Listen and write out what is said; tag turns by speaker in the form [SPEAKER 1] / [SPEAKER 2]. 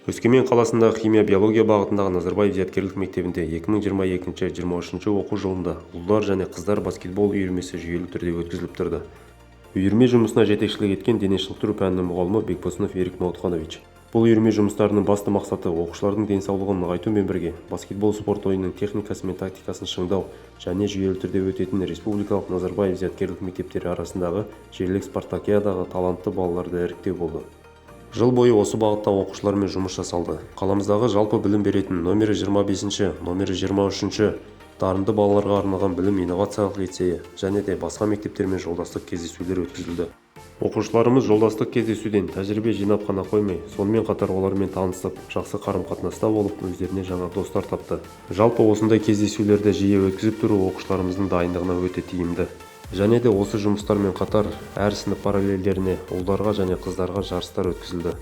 [SPEAKER 1] Өскемен қаласындағы химия-биология бағытындағы Назарбаев зияткерлік мектебінде 2022-23 оқу жылында ұлдар және қыздар баскетбол үйірмесі жүйелі түрде өткізіліп тұрды. Үйірме жұмысына жетекшілік еткен дене шынықтыру пәнінің мұғалімі Бекбосынов Ерік Маутханович. Бұл үйірме жұмыстарының басты мақсаты оқушылардың денсаулығын нығайтумен бірге баскетбол спорт ойынының техникасы мен тактикасын шыңдау және жүйелі түрде өтетін республикалық Назарбаев зияткерлік мектептері арасындағы жерлік спартакиадаға талантты балаларды іріктеу болды. Жыл бойы осы бағытта оқушылармен жұмыс жасалды. Қаламыздағы жалпы білім беретін номері 25-ші, номері 23-ші дарынды балаларға арналған білім инновациялық лицейі және де басқа мектептермен жолдастық кездесулер өткізілді. Оқушыларымыз жолдастық кездесуден тәжірибе жинап қана қоймай, сонымен қатар олармен танысып, жақсы қарым-қатынаста болып, өздеріне жаңа достар тапты. Жалпы осындай кездесулерді жиі өткізіп тұру оқушыларымыздың дайындығына өте тиімді. Және де осы жұмыстармен қатар әр сынып параллельдеріне ұлдарға және қыздарға жарыстар өткізілді.